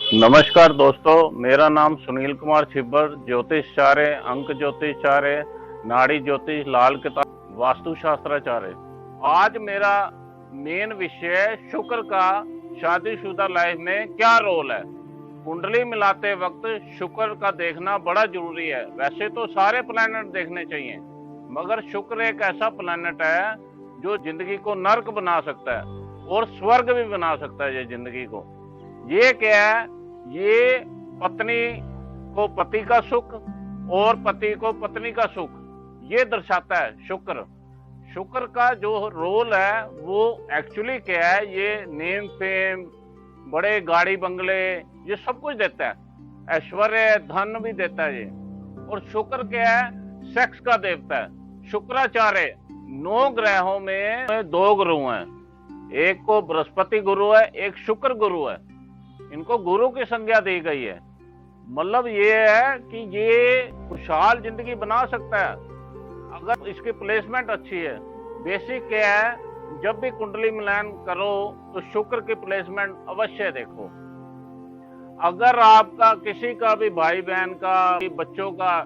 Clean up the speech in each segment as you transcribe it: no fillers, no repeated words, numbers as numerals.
नमस्कार दोस्तों, मेरा नाम सुनील कुमार छिब्बर, ज्योतिषाचार्य, अंक ज्योतिषाचार्य, नाड़ी ज्योतिष, लाल किताब, वास्तुशास्त्राचार्य। आज मेरा मेन विषय शुक्र का शादीशुदा लाइफ में क्या रोल है। कुंडली मिलाते वक्त शुक्र का देखना बड़ा जरूरी है। वैसे तो सारे प्लैनेट देखने चाहिए, मगर शुक्र एक ऐसा प्लैनेट है जो जिंदगी को नर्क बना सकता है और स्वर्ग भी बना सकता है। ये जिंदगी को, ये क्या है, ये पत्नी को पति का सुख और पति को पत्नी का सुख ये दर्शाता है। शुक्र शुक्र का जो रोल है वो एक्चुअली क्या है, ये नेम फेम, बड़े गाड़ी बंगले, ये सब कुछ देता है। ऐश्वर्य धन भी देता है ये। और शुक्र क्या है, सेक्स का देवता है। शुक्राचार्य 9 ग्रहों में 2 गुरु हैं, एक को बृहस्पति गुरु है, एक शुक्र गुरु है। इनको गुरु की संज्ञा दी गई है। मतलब ये है कि ये खुशहाल जिंदगी बना सकता है अगर इसकी प्लेसमेंट अच्छी है। बेसिक क्या है, जब भी कुंडली मिलान करो तो शुक्र की प्लेसमेंट अवश्य देखो। अगर आपका किसी का भी भाई बहन का, बच्चों का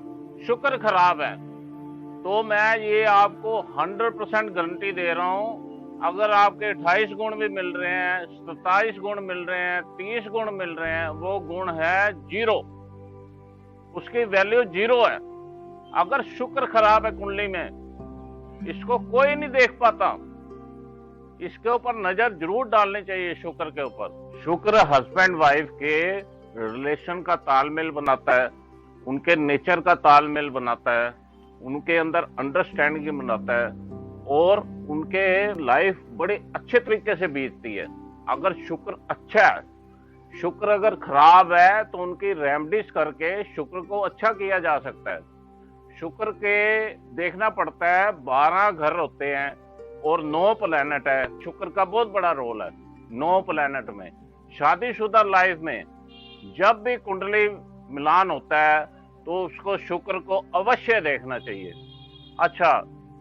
शुक्र खराब है तो मैं ये आपको 100% गारंटी दे रहा हूं, अगर आपके 28 गुण भी मिल रहे हैं, 27 गुण मिल रहे हैं, 30 गुण मिल रहे हैं, वो गुण है 0, उसकी वैल्यू 0 है। अगर शुक्र खराब है कुंडली में, इसको कोई नहीं देख पाता। इसके ऊपर नजर जरूर डालनी चाहिए शुक्र के ऊपर। शुक्र हस्बैंड वाइफ के रिलेशन का तालमेल बनाता है, उनके नेचर का तालमेल बनाता है, उनके अंदर अंडरस्टैंडिंग बनाता है और उनके लाइफ बड़े अच्छे तरीके से बीतती है अगर शुक्र अच्छा है। शुक्र अगर खराब है तो उनकी रेमेडीज करके शुक्र को अच्छा किया जा सकता है। शुक्र के देखना पड़ता है, 12 घर होते हैं और 9 प्लैनेट है। शुक्र का बहुत बड़ा रोल है 9 प्लैनेट में। शादीशुदा लाइफ में जब भी कुंडली मिलान होता है तो उसको शुक्र को अवश्य देखना चाहिए। अच्छा,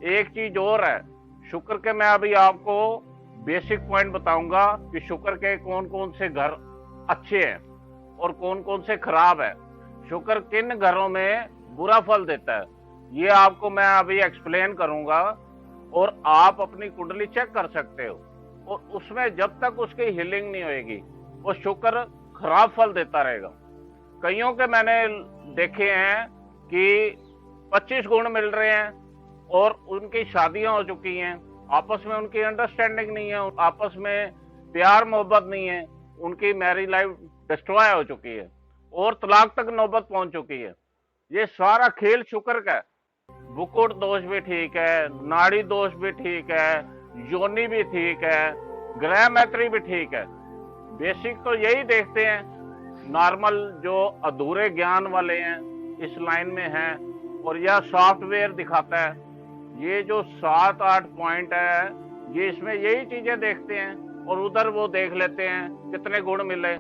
एक चीज और है शुक्र के, मैं अभी आपको बेसिक पॉइंट बताऊंगा कि शुक्र के कौन कौन से घर अच्छे हैं और कौन कौन से खराब है। शुक्र किन घरों में बुरा फल देता है ये आपको मैं अभी एक्सप्लेन करूंगा और आप अपनी कुंडली चेक कर सकते हो। और उसमें जब तक उसकी हीलिंग नहीं होगी वो शुक्र खराब फल देता रहेगा। कईयों के मैंने देखे हैं कि 25 गुण मिल रहे हैं और उनकी शादियां हो चुकी हैं, आपस में उनकी अंडरस्टैंडिंग नहीं है, आपस में प्यार मोहब्बत नहीं है, उनकी मैरिज लाइफ डिस्ट्रॉय हो चुकी है और तलाक तक नौबत पहुंच चुकी है। ये सारा खेल शुक्र का है। बुकुट दोष भी ठीक है, नाड़ी दोष भी ठीक है, योनि भी ठीक है, ग्रह मैत्री भी ठीक है। बेसिक तो यही देखते हैं। नॉर्मल जो अधूरे ज्ञान वाले हैं इस लाइन में हैं और यह सॉफ्टवेयर दिखाता है। ये जो 7-8 पॉइंट है ये इसमें यही चीजें देखते हैं और उधर वो देख लेते हैं कितने गुण मिले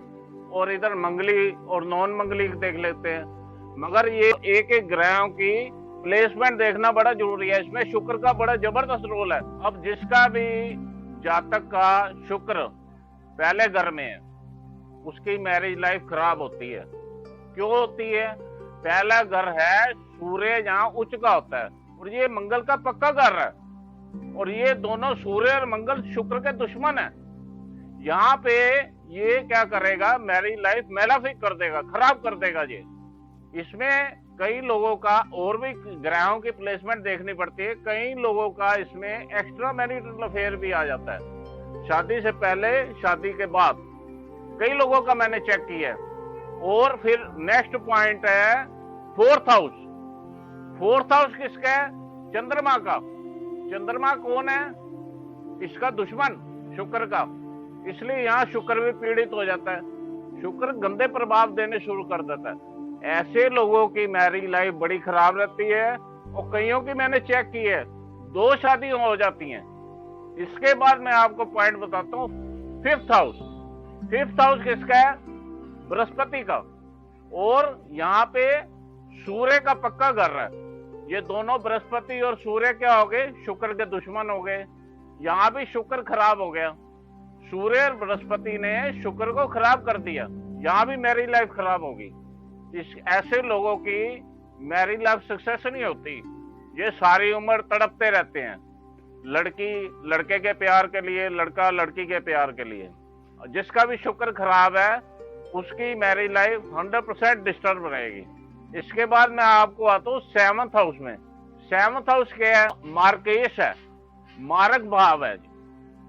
और इधर मंगली और नॉन मंगली देख लेते हैं। मगर ये एक एक ग्रहों की प्लेसमेंट देखना बड़ा जरूरी है। इसमें शुक्र का बड़ा जबरदस्त रोल है। अब जिसका भी जातक का शुक्र पहले घर में है उसकी मैरिज लाइफ खराब होती है। क्यों होती है? पहला घर है सूर्य जहां उच्च का होता है और ये मंगल का पक्का घर है और ये दोनों सूर्य और मंगल शुक्र के दुश्मन है। यहाँ पे ये क्या करेगा, मैरिज लाइफ मैलाफिक कर देगा, खराब कर देगा ये। इसमें कई लोगों का और भी ग्रहों की प्लेसमेंट देखनी पड़ती है। कई लोगों का इसमें एक्स्ट्रा मैरिटल अफेयर भी आ जाता है, शादी से पहले शादी के बाद। कई लोगों का मैंने चेक किया है। और फिर नेक्स्ट पॉइंट है 4th हाउस। 4th हाउस किसका है? चंद्रमा का। चंद्रमा कौन है? इसका दुश्मन शुक्र का। इसलिए यहाँ शुक्र भी पीड़ित हो जाता है, शुक्र गंदे प्रभाव देने शुरू कर देता है। ऐसे लोगों की मैरिज लाइफ बड़ी खराब रहती है और कईयों की मैंने चेक की है 2 शादी हो जाती हैं। इसके बाद मैं आपको पॉइंट बताता हूँ 5th हाउस। 5th हाउस किसका है? बृहस्पति का। और यहाँ पे सूर्य का पक्का घर है। ये दोनों बृहस्पति और सूर्य क्या हो गए? शुक्र के दुश्मन हो गए। यहाँ भी शुक्र खराब हो गया। सूर्य और बृहस्पति ने शुक्र को खराब कर दिया। यहाँ भी मैरिज लाइफ खराब होगी। इस ऐसे लोगों की मैरिज लाइफ सक्सेस नहीं होती। ये सारी उम्र तड़पते रहते हैं, लड़की लड़के के प्यार के लिए, लड़का लड़की के प्यार के लिए। जिसका भी शुक्र खराब है उसकी मैरिज लाइफ 100% डिस्टर्ब रहेगी। इसके बाद मैं आपको आता हूँ 7th हाउस में। 7th हाउस क्या है? मार्केश है, मारक भाव है।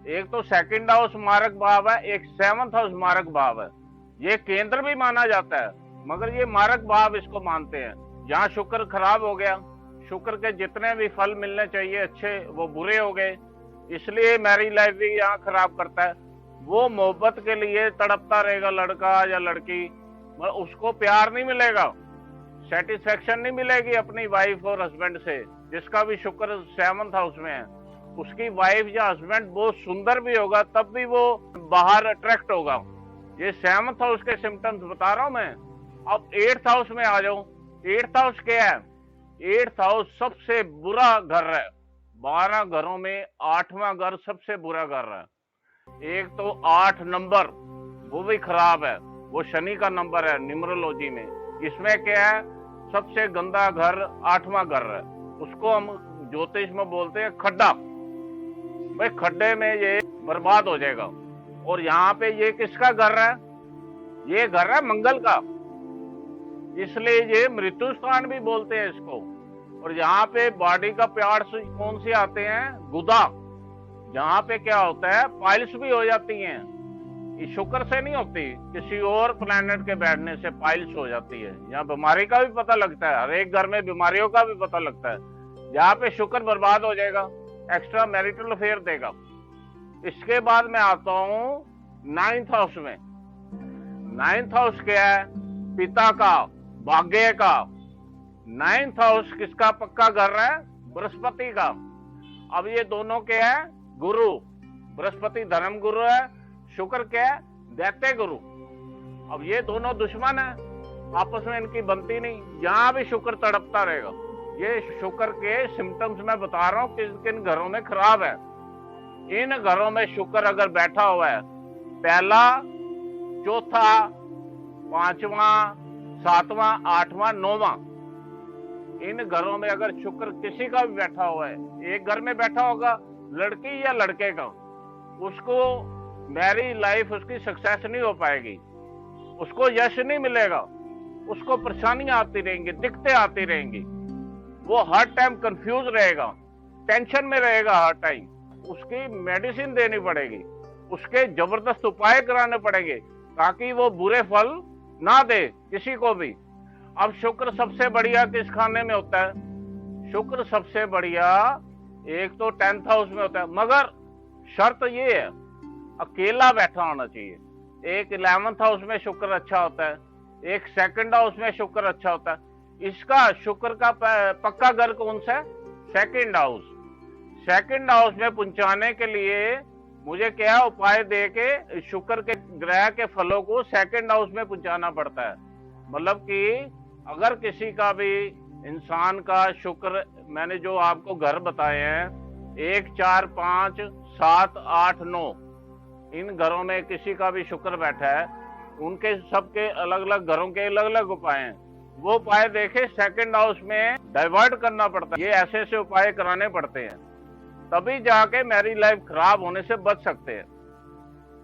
एक तो 2nd हाउस मारक भाव है, एक 7th हाउस मारक भाव है। ये केंद्र भी माना जाता है मगर ये मारक भाव इसको मानते हैं। जहाँ शुक्र खराब हो गया, शुक्र के जितने भी फल मिलने चाहिए अच्छे वो बुरे हो गए, इसलिए मैरिज लाइफ भी यहाँ खराब करता है। वो मोहब्बत के लिए तड़पता रहेगा लड़का या लड़की, मगर उसको प्यार नहीं मिलेगा, सेटिस्फेक्शन नहीं मिलेगी अपनी वाइफ और हस्बैंड से। जिसका भी शुक्र 7th हाउस में है उसकी वाइफ या हस्बैंड बहुत सुंदर भी होगा तब भी वो बाहर अट्रैक्ट होगा। ये 7th हाउस के सिम्टम्स बता रहा हूं मैं। अब 8th हाउस में आ जाओ। 8th हाउस क्या है? 8th हाउस सबसे बुरा घर है। 12 घरों में 8वां घर सबसे बुरा घर है। एक तो 8 नंबर वो भी खराब है, वो शनि का नंबर है न्यूमरोलॉजी में। इसमें क्या है? सबसे गंदा घर 8वां घर है, उसको हम ज्योतिष में बोलते हैं खड्डा। भाई खड्डे में ये बर्बाद हो जाएगा। और यहाँ पे ये किसका घर है? ये घर है मंगल का, इसलिए ये मृत्यु स्थान भी बोलते हैं इसको। और यहाँ पे बॉडी का पार्ट्स कौन से आते हैं? गुदा। यहाँ पे क्या होता है? पाइल्स भी हो जाती हैं। ये शुक्र से नहीं होती, किसी और प्लैनेट के बैठने से पाइल्स हो जाती है। यहाँ बीमारी का भी पता लगता है, हर एक घर में बीमारियों का भी पता लगता है। यहाँ पे शुक्र बर्बाद हो जाएगा, एक्स्ट्रा मैरिटल अफेयर देगा। इसके बाद मैं आता हूँ 9th हाउस में। 9th हाउस क्या है? पिता का, भाग्य का। 9th हाउस किसका पक्का घर है? बृहस्पति का। अब ये दोनों क्या है? गुरु। बृहस्पति धर्म गुरु है, शुक्र क्या है? दैत्य गुरु। अब ये दोनों दुश्मन है, आपस में इनकी बनती नहीं। यहाँ भी शुक्र तड़पता रहेगा। ये शुक्र के सिम्टम्स मैं बता रहा हूँ किन किन घरों में खराब है। इन घरों में शुक्र अगर बैठा हुआ है, पहला, चौथा, 5वां, 7वां, 8वां, 9वां, इन घरों में अगर शुक्र किसी का भी बैठा हुआ है, एक घर में बैठा होगा लड़की या लड़के का, उसको मैरिज लाइफ उसकी सक्सेस नहीं हो पाएगी, उसको यश नहीं मिलेगा, उसको परेशानियां आती रहेंगी, दिक्कतें आती रहेंगी। वो हर टाइम कंफ्यूज रहेगा, टेंशन में रहेगा हर टाइम। उसकी मेडिसिन देनी पड़ेगी, उसके जबरदस्त उपाय कराने पड़ेंगे ताकि वो बुरे फल ना दे किसी को भी। अब शुक्र सबसे बढ़िया किस खाने में होता है? शुक्र सबसे बढ़िया एक तो 10th हाउस में होता है, मगर शर्त ये है अकेला बैठा होना चाहिए। एक 11th हाउस में शुक्र अच्छा होता है, एक 2nd हाउस में शुक्र अच्छा होता है। इसका शुक्र का पक्का घर कौन सा है? 2nd house. 2nd हाउस में पहुंचाने के लिए मुझे क्या उपाय दे के शुक्र के ग्रह के फलों को 2nd हाउस में पहुंचाना पड़ता है। मतलब कि अगर किसी का भी इंसान का शुक्र, मैंने जो आपको घर बताए हैं 1, 4, 5, 7, 8, 9, इन घरों में किसी का भी शुक्र बैठा है, उनके सबके अलग अलग घरों के अलग अलग उपाय हैं। वो उपाय देखे 2nd हाउस में डाइवर्ट करना पड़ता है। ये ऐसे ऐसे उपाय कराने पड़ते हैं, तभी जाके मैरिज लाइफ खराब होने से बच सकते हैं।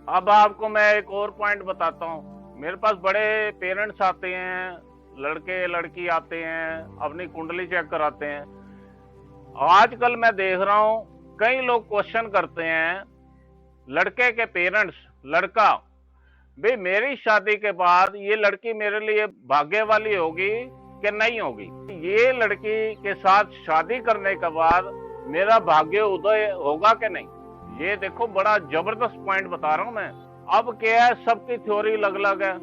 अब आपको मैं एक और पॉइंट बताता हूँ। मेरे पास बड़े पेरेंट्स आते हैं, लड़के लड़की आते हैं, अपनी कुंडली चेक कराते हैं। आजकल मैं देख रहा हूँ कई लोग क्वेश्चन करते हैं, लड़के के पेरेंट्स, लड़का, भाई मेरी शादी के बाद ये लड़की मेरे लिए भाग्य वाली होगी कि नहीं होगी? ये लड़की के साथ शादी करने के बाद मेरा भाग्य उदय होगा कि नहीं? ये देखो बड़ा जबरदस्त पॉइंट बता रहा हूं मैं। अब क्या है, सबकी थ्योरी अलग अलग है।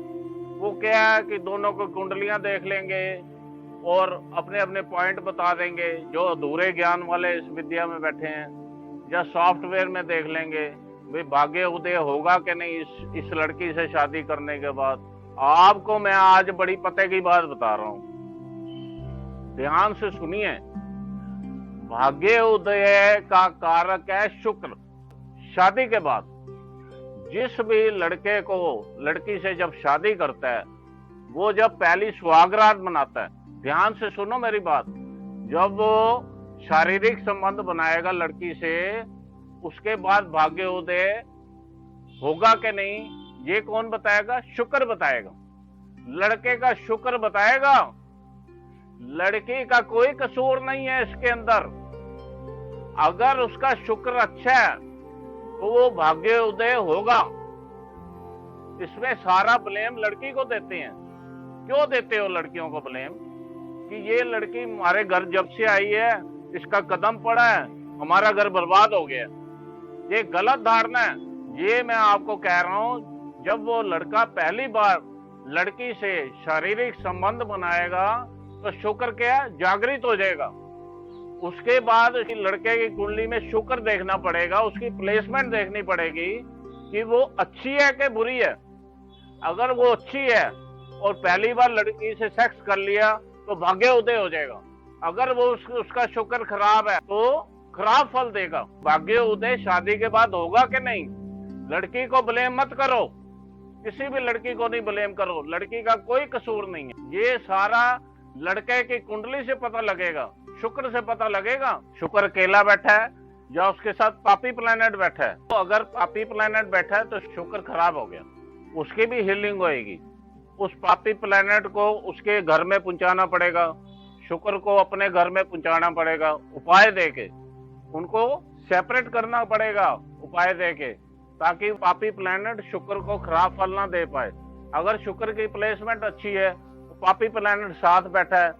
वो क्या है कि दोनों को कुंडलियां देख लेंगे और अपने अपने पॉइंट बता देंगे, जो अधूरे ज्ञान वाले इस विद्या में बैठे हैं, या सॉफ्टवेयर में देख लेंगे भाई भाग्य उदय होगा कि नहीं इस लड़की से शादी करने के बाद। आपको मैं आज बड़ी पते की बात बता रहा हूं, ध्यान से सुनिए। भाग्य उदय का कारक है शुक्र। शादी के बाद जिस भी लड़के को लड़की से जब शादी करता है, वो जब पहली सुहागरात मनाता है, ध्यान से सुनो मेरी बात, जब वो शारीरिक संबंध बनाएगा लड़की से, उसके बाद भाग्योदय होगा कि नहीं, ये कौन बताएगा? शुक्र बताएगा। लड़के का शुक्र बताएगा। लड़की का कोई कसूर नहीं है इसके अंदर। अगर उसका शुक्र अच्छा है तो वो भाग्योदय होगा। इसमें सारा ब्लेम लड़की को देते हैं। क्यों देते हो लड़कियों को ब्लेम? कि ये लड़की हमारे घर जब से आई है, इसका कदम पड़ा है, हमारा घर बर्बाद हो गया। ये गलत धारणा है। ये मैं आपको कह रहा हूं, जब वो लड़का पहली बार लड़की से शारीरिक संबंध बनाएगा तो शुक्र क्या है? जागृत हो जाएगा। उसके बाद लड़के की कुंडली में शुक्र देखना पड़ेगा, उसकी प्लेसमेंट देखनी पड़ेगी कि वो अच्छी है कि बुरी है। अगर वो अच्छी है और पहली बार लड़की से सेक्स कर लिया तो भाग्योदय हो जाएगा। अगर वो उसका शुक्र खराब है तो खराब फल देगा। भाग्योदय शादी के बाद होगा कि नहीं? लड़की को ब्लेम मत करो, किसी भी लड़की को नहीं ब्लेम करो, लड़की का कोई कसूर नहीं है। ये सारा लड़के की कुंडली से पता लगेगा, शुक्र से पता लगेगा। शुक्र अकेला बैठा है या उसके साथ पापी प्लैनेट बैठा है। तो अगर पापी प्लैनेट बैठा है तो शुक्र खराब हो गया, उसकी भी हीलिंग होएगी। उस पापी प्लैनेट को उसके घर में पहुंचाना पड़ेगा, शुक्र को अपने घर में पहुंचाना पड़ेगा, उपाय देके उनको सेपरेट करना पड़ेगा, उपाय देके, ताकि पापी प्लैनेट शुक्र को खराब फल ना दे पाए। अगर शुक्र की प्लेसमेंट अच्छी है तो पापी प्लैनेट साथ बैठा है,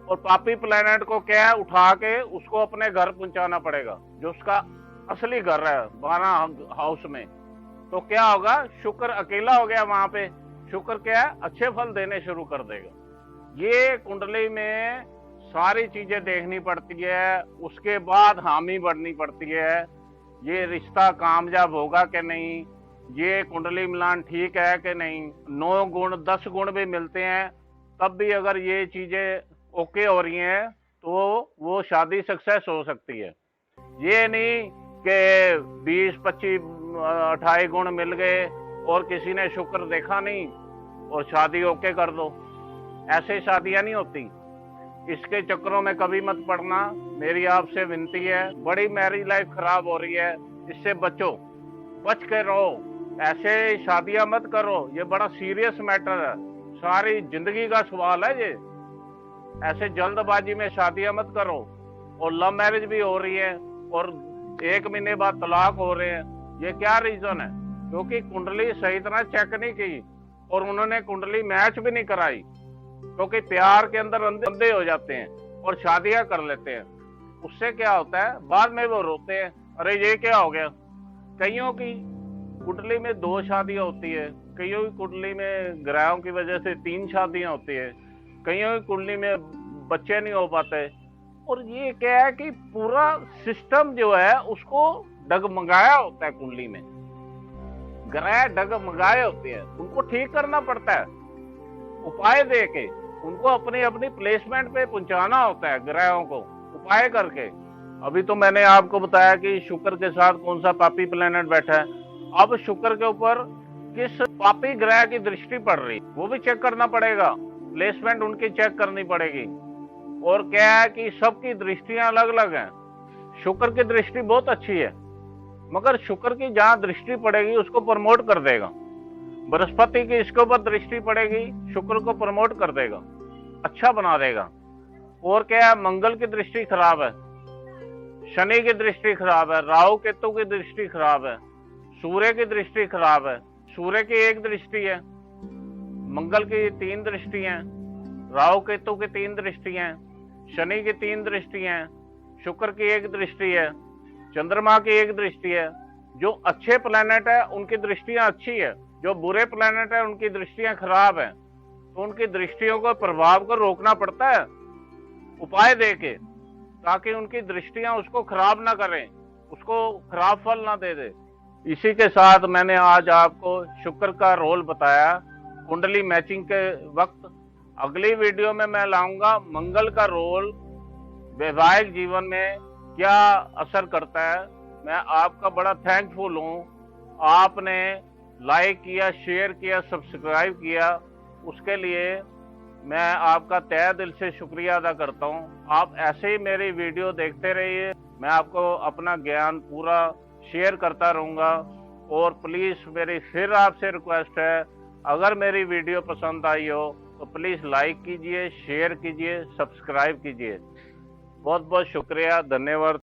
और पापी प्लैनेट को क्या है, उठा के उसको अपने घर पहुंचाना पड़ेगा, जो उसका असली घर है 12 हाउस में। तो क्या होगा? शुक्र अकेला हो गया वहां पे। शुक्र क्या है? अच्छे फल देने शुरू कर देगा। ये कुंडली में सारी चीजें देखनी पड़ती है, उसके बाद हामी बढ़नी पड़ती है। ये रिश्ता कामयाब होगा कि नहीं, ये कुंडली मिलान ठीक है कि नहीं। 9 गुण 10 गुण भी मिलते हैं, तब भी अगर ये चीजें ओके हो रही हैं तो वो शादी सक्सेस हो सकती है। ये नहीं कि 20 25 28 गुण मिल गए और किसी ने शुक्र देखा नहीं और शादी ओके कर दो। ऐसे शादियां नहीं होती। इसके चक्करों में कभी मत पड़ना, मेरी आपसे विनती है। बड़ी मैरिज लाइफ खराब हो रही है, इससे बचो, बच के रहो। ऐसे शादियां मत करो, ये बड़ा सीरियस मैटर है, सारी जिंदगी का सवाल है ये। ऐसे जल्दबाजी में शादियां मत करो। और लव मैरिज भी हो रही है और 1 महीने बाद तलाक हो रहे हैं। ये क्या रीजन है? क्योंकि कुंडली सही तरह चेक नहीं की और उन्होंने कुंडली मैच भी नहीं कराई। क्योंकि प्यार के अंदर अंधे हो जाते हैं और शादियां कर लेते हैं। उससे क्या होता है, बाद में वो रोते हैं, अरे ये क्या हो गया। कईयों की कुंडली में 2 शादियां होती है, कईयों की कुंडली में ग्रहों की वजह से 3 शादियां होती है, कईयों की कुंडली में बच्चे नहीं हो पाते। और ये क्या है कि पूरा सिस्टम जो है उसको डगमगाया होता है। कुंडली में ग्रह डगमगाए होते हैं, उनको ठीक करना पड़ता है उपाय दे के। उनको अपनी अपनी प्लेसमेंट पे पहुंचाना होता है ग्रहों को, उपाय करके। अभी तो मैंने आपको बताया कि शुक्र के साथ कौन सा पापी प्लैनेट बैठा है। अब शुक्र के ऊपर किस पापी ग्रह की दृष्टि पड़ रही, वो भी चेक करना पड़ेगा, प्लेसमेंट उनकी चेक करनी पड़ेगी। और क्या है कि सबकी दृष्टियां अलग अलग हैं। शुक्र की दृष्टि बहुत अच्छी है, मगर शुक्र की जहां दृष्टि पड़ेगी उसको प्रमोट कर देगा। बृहस्पति की इसके ऊपर दृष्टि पड़ेगी, शुक्र को प्रमोट कर देगा, अच्छा बना देगा। और क्या है, मंगल की दृष्टि खराब है, शनि की दृष्टि खराब है, राहु केतु की दृष्टि खराब है, सूर्य की दृष्टि खराब है। सूर्य की 1 दृष्टि है, मंगल की 3 दृष्टि हैं, राहु केतु की 3 दृष्टि हैं, शनि की 3 दृष्टि हैं, शुक्र की 1 दृष्टि है, चंद्रमा की 1 दृष्टि है। जो अच्छे प्लैनेट है उनकी दृष्टियां अच्छी है, जो बुरे प्लैनेट है उनकी दृष्टियां खराब है। तो उनकी दृष्टियों को, प्रभाव को रोकना पड़ता है उपाय देके, ताकि उनकी दृष्टियां उसको खराब ना करें, उसको खराब फल ना दे दे। इसी के साथ मैंने आज आपको शुक्र का रोल बताया कुंडली मैचिंग के वक्त। अगली वीडियो में मैं लाऊंगा मंगल का रोल वैवाहिक जीवन में क्या असर करता है। मैं आपका बड़ा थैंकफुल हूँ, आपने लाइक किया, शेयर किया, सब्सक्राइब किया, उसके लिए मैं आपका तहे दिल से शुक्रिया अदा करता हूं। आप ऐसे ही मेरी वीडियो देखते रहिए, मैं आपको अपना ज्ञान पूरा शेयर करता रहूंगा। और प्लीज़ मेरी फिर आपसे रिक्वेस्ट है, अगर मेरी वीडियो पसंद आई हो तो प्लीज़ लाइक कीजिए, शेयर कीजिए, सब्सक्राइब कीजिए। बहुत बहुत शुक्रिया, धन्यवाद।